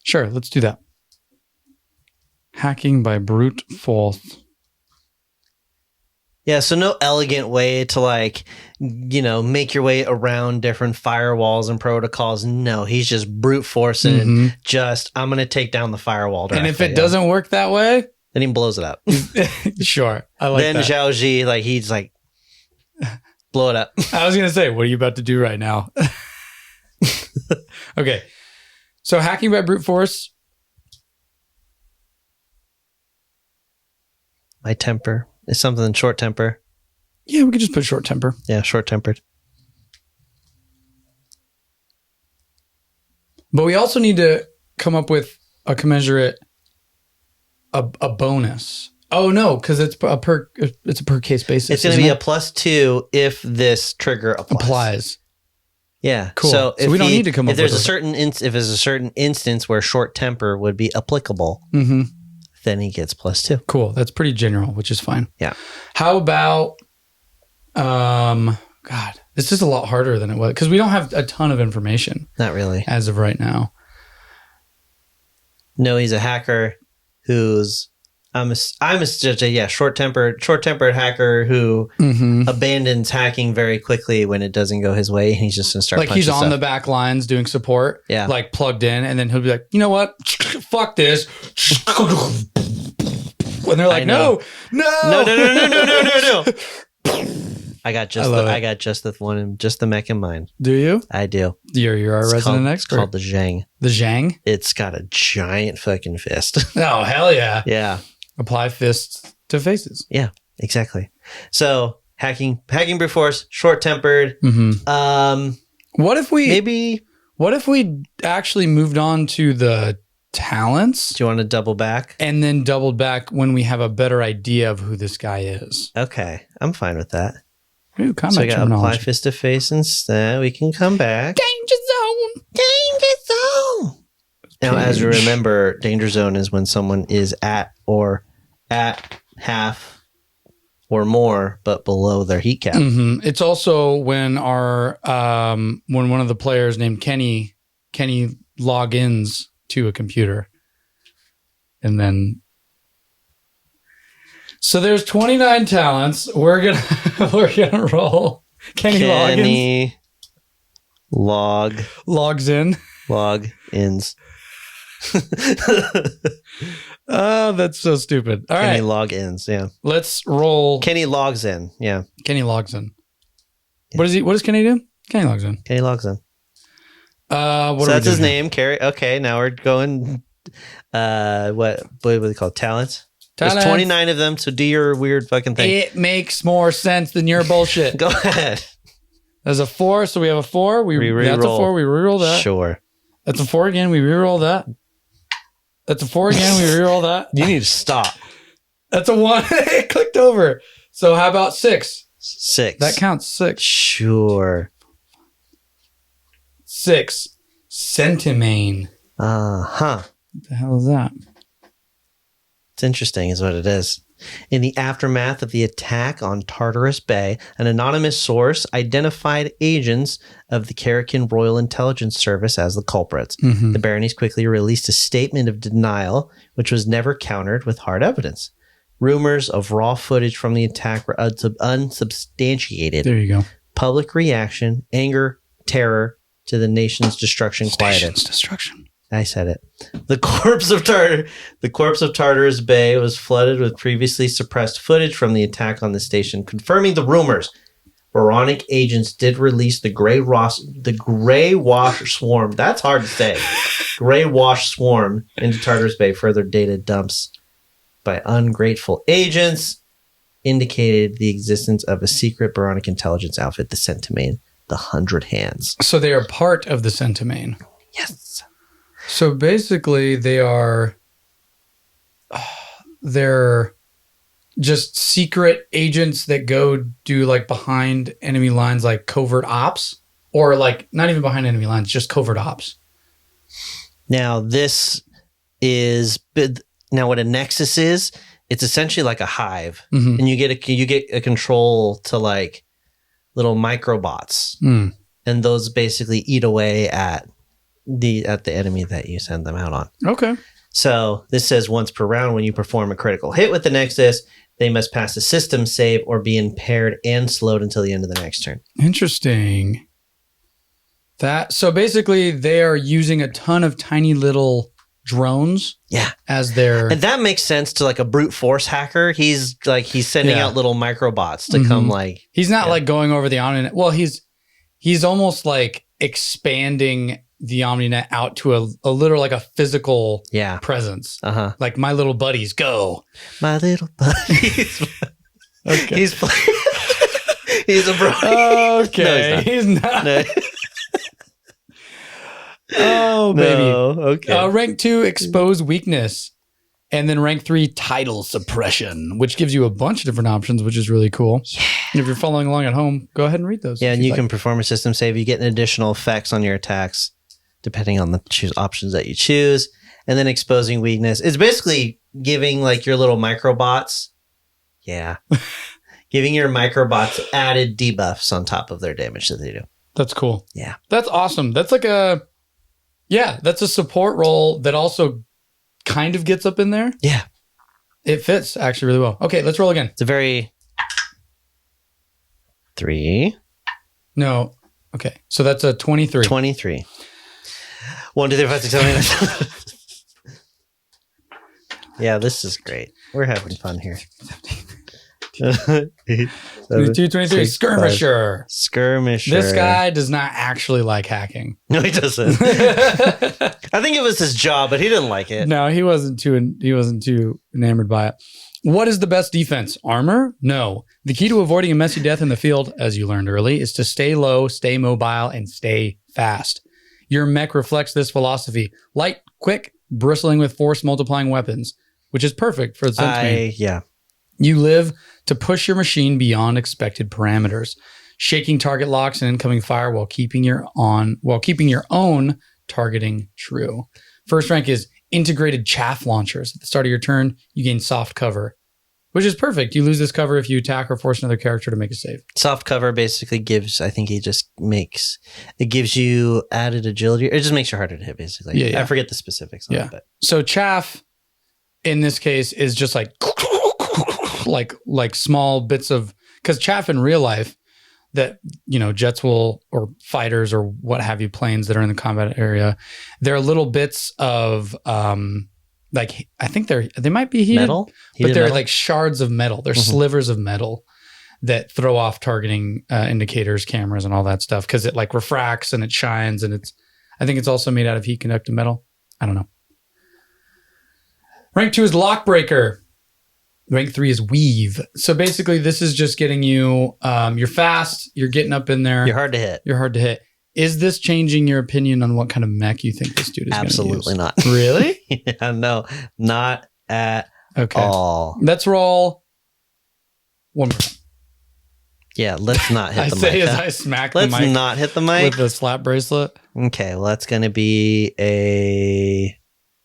Sure, let's do that. Hacking by brute force. Yeah, so no elegant way to make your way around different firewalls and protocols. No, he's just brute forcing I'm going to take down the firewall directly. And if it doesn't work that way, then he blows it up. Sure. I like then that. Xiao Zhi, he's like, blow it up. I was going to say, what are you about to do right now? Okay. So hacking by brute force. My temper is something short temper. Yeah, we could just put short temper. Yeah, short tempered. But we also need to come up with a commensurate, a bonus. Oh no, because it's a per case basis. It's going to be a +2 if this trigger applies. Yeah, cool. So we don't need to come up if there's with if there's a certain instance where short temper would be applicable, then he gets +2. Cool. That's pretty general, which is fine. Yeah. How about, God, this is a lot harder than it was because we don't have a ton of information. Not really. As of right now. No, he's a hacker who's short-tempered hacker who abandons hacking very quickly when it doesn't go his way. And he's just going to start like he's on the back lines doing support, like plugged in, and then he'll be like, you know what? Fuck this. And they're like, no. I got just the one, just the mech in mind. Do you? I do. You're our resident expert. It's called the Zhang. The Zhang? It's got a giant fucking fist. Oh, hell yeah. Yeah. Apply fists to faces. Yeah, exactly. So hacking brute force, short tempered. What if we actually moved on to the talents? Do you want to double back? And then doubled back when we have a better idea of who this guy is. Okay, I'm fine with that. Ooh, so we got apply fist to face instead. We can come back. Danger zone. Now, as you remember, danger zone is when someone is at half or more, but below their heat cap. It's also when when one of the players named Kenny logins to a computer, and then. So there's 29 talents. We're gonna roll. Kenny logs in. Log-ins. Oh, that's so stupid. All Kenny right. log-ins, yeah. Let's roll. Kenny logs in, yeah. Kenny logs in. Yeah. What does Kenny do? Kenny logs in. Kenny logs in. So that's his name. Okay, now we're going what do they call it? Talents? Talents. There's 29 of them, so do your weird fucking thing. It makes more sense than your bullshit. Go ahead. There's a 4, so we have a 4. That's a 4. We reroll that. Sure. That's a 4 again. We reroll that. That's a 4 again. We reroll that. You need to stop. That's a 1. It clicked over. So how about 6? 6. That counts 6. Sure. 6. Centimane. Uh-huh. What the hell is that? It's interesting is what it is. In the aftermath of the attack on Tartarus Bay, an anonymous source identified agents of the Karakin Royal Intelligence Service as the culprits. Mm-hmm. The Baronies quickly released a statement of denial, which was never countered with hard evidence. Rumors of raw footage from the attack were unsubstantiated. There you go. Public reaction, anger, terror to the nation's destruction quieted. Destruction. I said it. The corpse of Tartarus Bay was flooded with previously suppressed footage from the attack on the station, confirming the rumors. Baronic agents did release the gray wash swarm. That's hard to say. Gray wash swarm into Tartarus Bay. Further data dumps by ungrateful agents indicated the existence of a secret Baronic intelligence outfit, the Centimane, the 100 Hands. So they are part of the Centimane. Yes. So basically they're just secret agents that go do like behind enemy lines, like covert ops, or like not even behind enemy lines, just covert ops. Now this is what a nexus is. It's essentially like a hive, Mm-hmm. and you get a control to like little microbots, and those basically eat away at the enemy that you send them out on. Okay. So this says once per round, when you perform a critical hit with the Nexus, they must pass a system save or be impaired and slowed until the end of the next turn. Interesting. So basically they are using a ton of tiny little drones. Yeah. As their... And that makes sense to like a brute force hacker. He's sending out little microbots to come like... He's not like going over the Omninet. Well, he's almost like expanding the Omninet out to a literal, like a physical presence. Uh-huh. Like my little buddies go. My little buddies. Okay. He's a bro. Okay. No, he's not. No. Oh, baby. No, okay. Rank 2, expose weakness. And then rank 3, title suppression, which gives you a bunch of different options, which is really cool. Yeah. And if you're following along at home, go ahead and read those. Yeah, and you can perform a system save. You get an additional effects on your attacks, depending on the options that you choose. And then exposing weakness. It's basically giving like your little microbots. Yeah. Giving your microbots added debuffs on top of their damage that they do. That's cool. Yeah. That's awesome. That's like that's a support role that also kind of gets up in there. Yeah. It fits actually really well. Okay, let's roll again. It's a very... 3. No. Okay. So that's a 23. 23. 1, 2, 3, 4, 5, 6, 7, 8. Yeah, this is great. We're having fun here. 8, 22, 23. Skirmisher. Skirmisher. This guy does not actually like hacking. No, he doesn't. I think it was his job, but he didn't like it. No, he wasn't too enamored by it. What is the best defense? Armor? No. The key to avoiding a messy death in the field, as you learned early, is to stay low, stay mobile, and stay fast. Your mech reflects this philosophy. Light, quick, bristling with force multiplying weapons, which is perfect for the Centimane. Yeah. You live to push your machine beyond expected parameters, shaking target locks and incoming fire while keeping your own targeting true. First rank is integrated chaff launchers. At the start of your turn, you gain soft cover, which is perfect. You lose this cover if you attack or force another character to make a save. Soft cover basically gives, I think it gives you added agility. It just makes you harder to hit, basically. Yeah. I forget the specifics on it. But. So chaff, in this case, is just like small bits of... Because chaff in real life, that, jets will, or fighters or what have you, planes that are in the combat area, they're little bits of... I think they might be heated, metal? But they're metal? like shards of metal. They're slivers of metal that throw off targeting indicators, cameras, and all that stuff because it like refracts and it shines, and I think it's also made out of heat conductive metal. I don't know. Rank 2 is Lockbreaker. Rank 3 is Weave. So basically, this is just getting you, you're fast, you're getting up in there. You're hard to hit. You're hard to hit. Is this changing your opinion on what kind of mech you think this dude is going to use? Absolutely not. Really? Yeah, no, not at all. Let's roll one more. Yeah, let's not hit I the say mic. as huh? I smack Let's the mic not hit the mic. with the slap bracelet. Okay, well, that's going to be a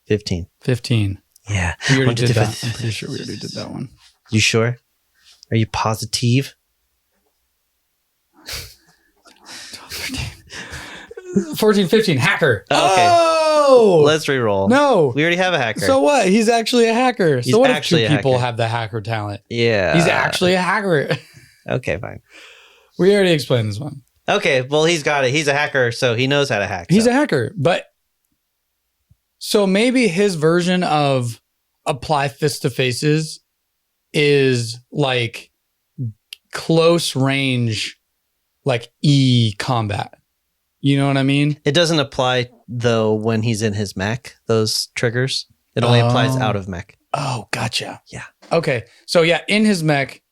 15. 15. Yeah. We already did that. I'm pretty sure we already did that one. You sure? Are you positive? 14, 15. Hacker. Okay. Oh! Let's re-roll. No. We already have a hacker. So what? He's actually a hacker. He's So what if actually two a people hacker. have the hacker talent? Yeah. He's actually a hacker. Okay, fine. We already explained this one. Okay, well, he's got it. He's a hacker, so he knows how to hack. He's so. a hacker. But so maybe his version of apply fist to faces is like close range, like E combat. You know what I mean? It doesn't apply, though, when he's in his mech, those triggers. It only applies out of mech. Oh, gotcha. Yeah. Okay. So yeah, in his mech,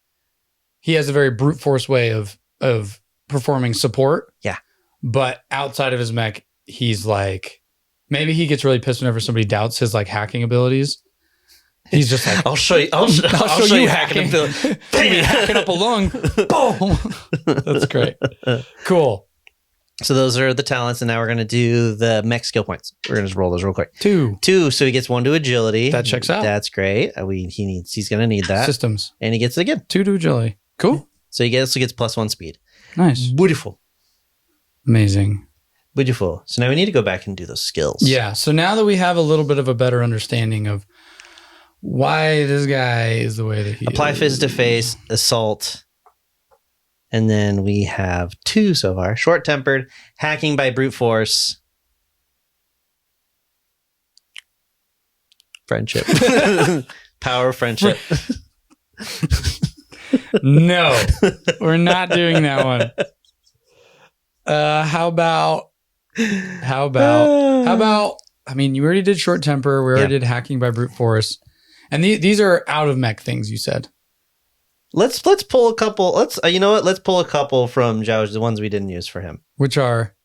he has a very brute force way of performing support. Yeah. But outside of his mech, he's like, maybe he gets really pissed whenever somebody doubts his like hacking abilities. He's just like, I'll show you. I'll show you hacking ability. Maybe hacking up a lung. Boom. That's great. Cool. So those are the talents, and now we're going to do the mech skill points. We're going to just roll those real quick. 2. 2, so he gets 1 to agility. That checks out. That's great. He's going to need that. Systems. And he gets it again. 2 to agility. Cool. So he gets +1 speed. Nice. Beautiful. Amazing. Beautiful. So now we need to go back and do those skills. Yeah. So now that we have a little bit of a better understanding of why this guy is the way that he Apply is. fist to face, assault. And then we have 2 so far. Short-tempered, hacking by brute force. Friendship. Power of friendship. No, we're not doing that one. How about, I mean, you already did short temper. We already did hacking by brute force. And these are out of mech things you said. Let's pull a couple. You know what? Let's pull a couple from Xiao Zhi, the ones we didn't use for him. Which are?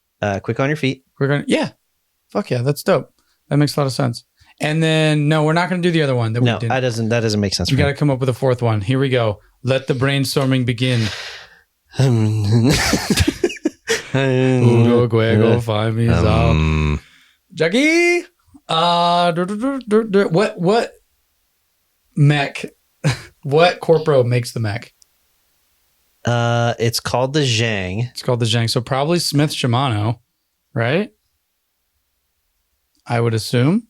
Quick on your feet. Fuck yeah, that's dope. That makes a lot of sense. And then, no, we're not going to do the other one that we didn't. That doesn't make sense. We got to come up with a 4th one. Here we go. Let the brainstorming begin. Go find me out. Jackie. What mech? What corporo makes the mech? It's called the Zhang. It's called the Zhang. So probably Smith Shimano, right? I would assume.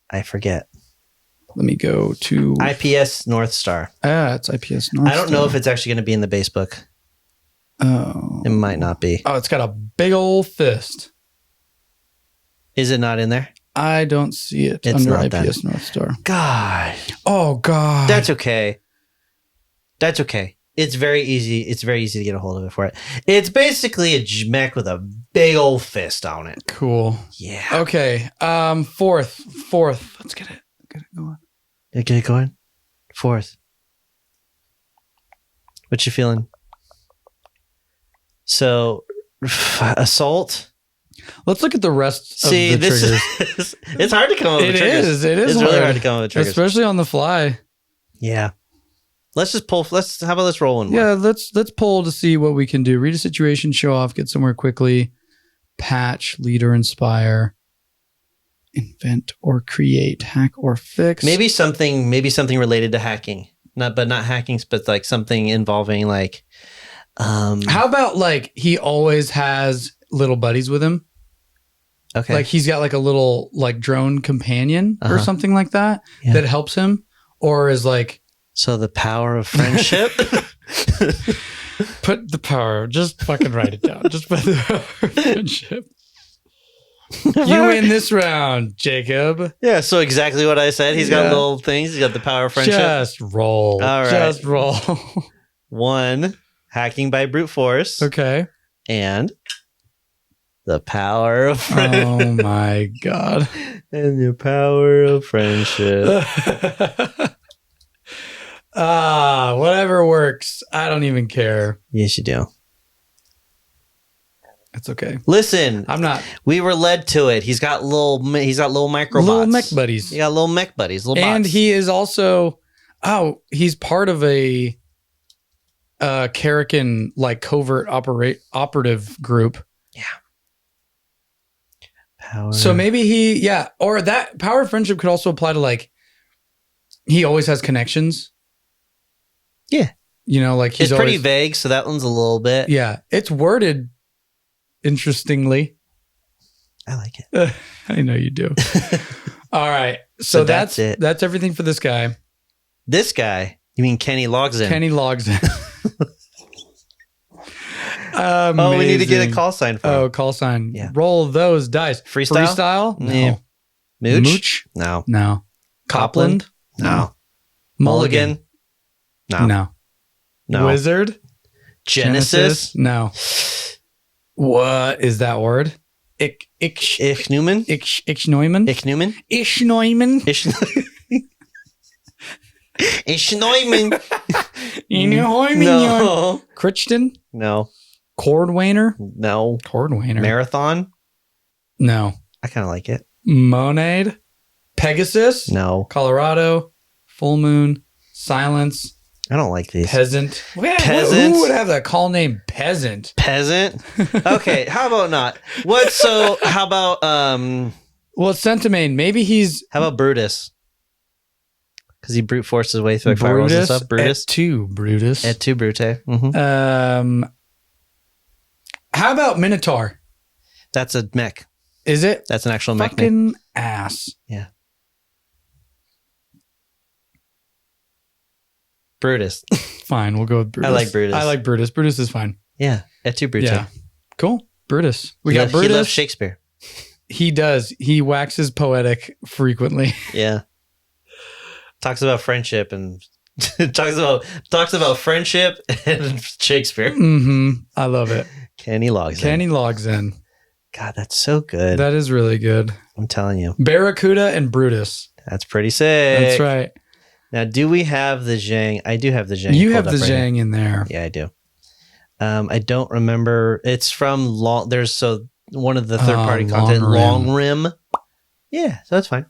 I forget. Let me go to IPS North Star. it's IPS North. I don't know if it's actually going to be in the base book. Oh, It might not be. it's got a big old fist. Is it not in there? I don't see it It's under not IPS North Star. God. Oh God. That's okay. That's okay. It's very easy. It's very easy to get a hold of it for it. It's basically a mech with a big old fist on it. Cool. Yeah. Okay. Fourth. Let's get it going. Get it going. 4th. What you feeling? So, assault. Let's look at the rest of See, the this triggers. is it's hard to come up with triggers. It is It's really hard to come up with triggers. especially on the fly. Yeah. Let's just pull. How about let's roll one more? Yeah, let's pull to see what we can do. Read a situation, show off, get somewhere quickly, patch, lead or inspire, invent or create, hack or fix. Maybe something related to hacking. Not hacking, but like something involving like. How about like he always has little buddies with him? Okay. Like he's got like a little like drone companion or something like that that helps him, or is like. So the power of friendship. Put the power. Just fucking write it down. Just put the power of friendship. You win this round, Jacob. Yeah, so exactly what I said. He's got little things. He's got the power of friendship. Just roll. All right. Just roll. 1, hacking by brute force. Okay. And The power of friendship. Oh my God. And the power of friendship. Whatever works. I don't even care. Yes, you do. It's okay. Listen, I'm not. we were led to it. He's got little microbots. Little mech buddies. He got little mech buddies, little And bots. he is also, he's part of a Karrakin like covert operative group. Yeah. Power. So maybe or that power of friendship could also apply to like, he always has connections. Yeah. You know, like he's it's pretty vague, so that one's a little bit. Yeah. It's worded interestingly. I like it. I know you do. All right. So that's it. That's everything for this guy. This guy? You mean Kenny logs in? Kenny logs in. Oh, we need to get a call sign for him. Oh, call sign. Yeah. Roll those dice. Freestyle? No. Yeah. Mooch? No. No. Copland? No. Mulligan? No. No. Wizard? Genesis? No. What is that word? Ichnuman? Ichnoiman? Ichnuman? Ichnoiman? Ichnoiman? No. Crichton? No. Cordwainer? No. Cordwainer. Marathon? No. I kind of like it. Monade? Pegasus? No. Colorado? Full Moon? Silence? I don't like these. Peasant? Peasant? Who would have that call name Peasant? Peasant? Okay, how about not? How about Well, Centimane, maybe he's how about Brutus? Because he brute forced his way through like firewalls and stuff. Brutus. Brutus. Et tu, Brute. Mm-hmm. How about Minotaur? That's a mech. Is it? That's an actual mech name. Fucking ass. Yeah. Brutus. Fine, we'll go with Brutus. I like Brutus. I like Brutus. Brutus is fine. Yeah. Et tu, Brute. Yeah. Cool. Brutus. We got He Brutus. loves Shakespeare. He does. He waxes poetic frequently. Yeah. Talks about friendship and talks about friendship and Shakespeare. Mm-hmm. I love it. Kenny logs in. Kenny logs in. God, that's so good. That is really good. I'm telling you. Barracuda and Brutus. That's pretty sick. That's right. Now, do we have the Zhang? I do have the Zhang. You have the pulled up right Zhang in there. here. Yeah, I do. I don't remember. It's from one of the third party content, Long Rim. Yeah, so that's fine.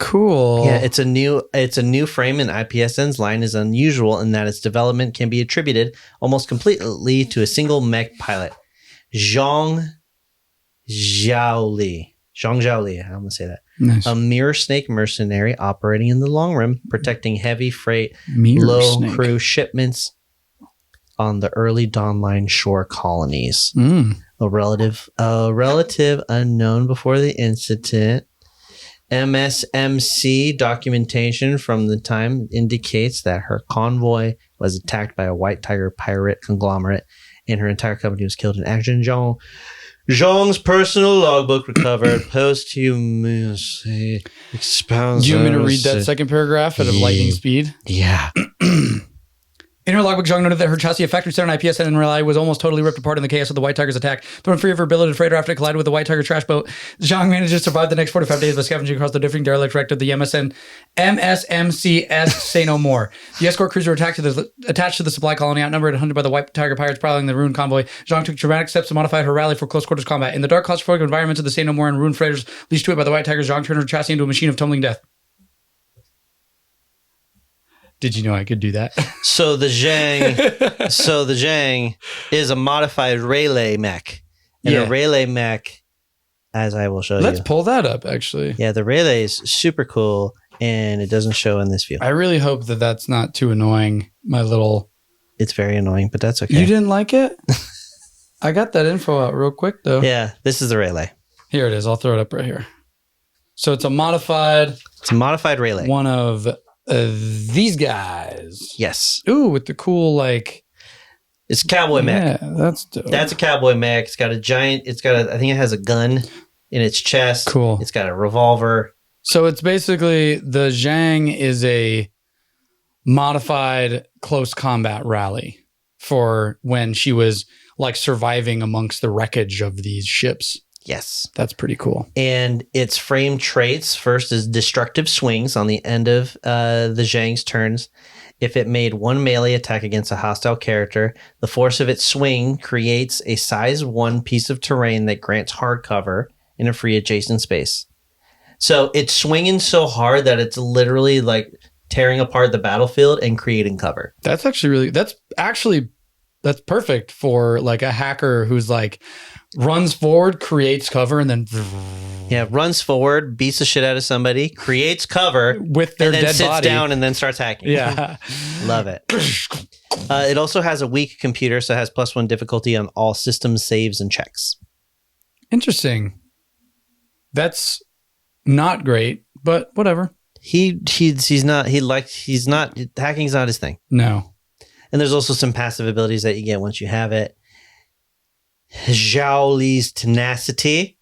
Cool. Yeah, it's a new frame, and IPSN's line is unusual in that its development can be attributed almost completely to a single mech pilot, Zhang Zhaoli. I'm going to say that. Nice. A mirror snake mercenary operating in the Long Rim, protecting heavy freight, Mirror low snake. crew shipments on the early Dawn Line shore colonies. A relative unknown before the incident. MSMC documentation from the time indicates that her convoy was attacked by a White Tiger pirate conglomerate, and her entire company was killed in action. Zhang's personal logbook recovered posthumously expounds. Do you want me to read that second paragraph at a lightning speed? Yeah. In her logbook, Zhang noted that her chassis, a factory set on IPSN and Relay, was almost totally ripped apart in the chaos of the White Tiger's attack. Thrown free of her billeted freighter after it collided with the White Tiger trash boat, Zhang managed to survive the next 45 days by scavenging across the differing derelict wreck of the MSMCS Say No More. The escort cruiser attached to the supply colony, outnumbered and hunted by the White Tiger pirates prowling the ruined convoy. Zhang took dramatic steps to modify her rally for close quarters combat. In the dark, claustrophobic environments of the Say No More and ruined freighters leashed to it by the White Tigers, Zhang turned her chassis into a machine of tumbling death. Did you know I could do that? So the Zhang is a modified Rayleigh mech. And a Rayleigh mech, as I will show you. Let's pull that up, actually. Yeah, the Rayleigh is super cool, and it doesn't show in this view. I really hope that that's not too annoying, my little... It's very annoying, but that's okay. You didn't like it? I got that info out real quick, though. Yeah, this is the Rayleigh. Here it is. I'll throw it up right here. So it's a modified... It's a modified Rayleigh. One of these guys. Yes. Ooh, with the cool, like... It's a cowboy mech. Yeah, that's dope. That's a cowboy mech. It's got a giant... I think it has a gun in its chest. Cool. It's got a revolver. So it's basically... The Zhang is a modified close combat rally for when she was, like, surviving amongst the wreckage of these ships. Yes. That's pretty cool. And its frame traits first is destructive swings on the end of the Zhang's turns. If it made one melee attack against a hostile character, the force of its swing creates a size 1 piece of terrain that grants hard cover in a free adjacent space. So it's swinging so hard that it's literally like tearing apart the battlefield and creating cover. That's perfect for like a hacker who's like runs forward, creates cover, and then runs forward, beats the shit out of somebody, creates cover with their and then dead sits body down and then starts hacking. Yeah. Love it. It also has a weak computer, so it has +1 difficulty on all system saves and checks. Interesting. That's not great, but whatever. Hacking's not his thing. No. And there's also some passive abilities that you get once you have it. Xiao Zhi's tenacity.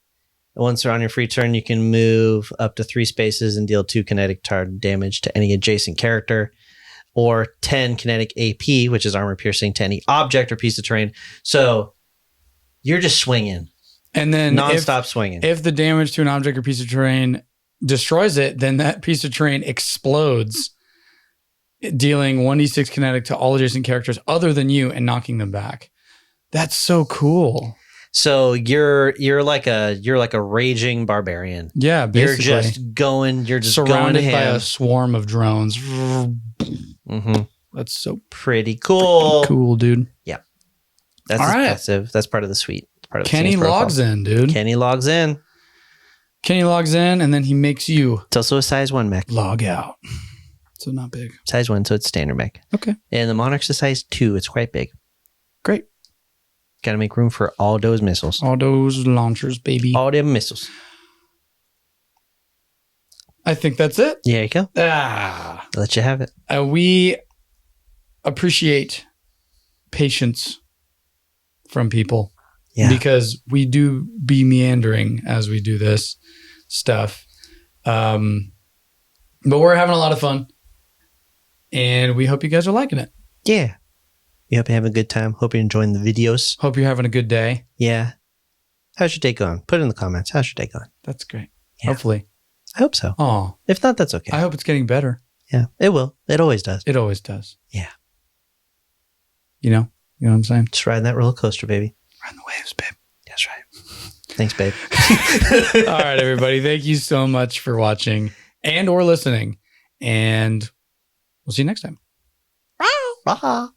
Once they're on your free turn, you can move up to 3 spaces and deal 2 kinetic target damage to any adjacent character, or 10 kinetic AP, which is armor piercing, to any object or piece of terrain. So you're just swinging. And then nonstop swinging. If the damage to an object or piece of terrain destroys it, then that piece of terrain explodes, dealing 1d6 kinetic to all adjacent characters other than you and knocking them back. That's so cool. So you're like a raging barbarian. Yeah, basically. You're just surrounded going by a swarm of drones. Mm-hmm. That's so pretty cool. Cool, dude. Yeah. That's all right. passive. That's part of the suite. Part of the Kenny logs in, dude. Kenny logs in, and then he makes you. It's also a size 1 mech. Log out. So not big. Size 1, so it's standard mech. Okay. And the Monarch's a size 2. It's quite big. Great. Got to make room for all those missiles. All those launchers, baby. All them missiles. I think that's it. There you go. I'll let you have it. We appreciate patience from people. Yeah. Because we do be meandering as we do this stuff. But we're having a lot of fun. And we hope you guys are liking it. Yeah. We hope you're having a good time. Hope you're enjoying the videos. Hope you're having a good day. Yeah. How's your day going? Put it in the comments. How's your day going? That's great. Yeah. Hopefully. I hope so. Oh. If not, that's okay. I hope it's getting better. Yeah. It will. It always does. It always does. Yeah. You know what I'm saying? Just riding that roller coaster, baby. Riding the waves, babe. That's right. Thanks, babe. All right, everybody. Thank you so much for watching and or listening. And we'll see you next time. Bye.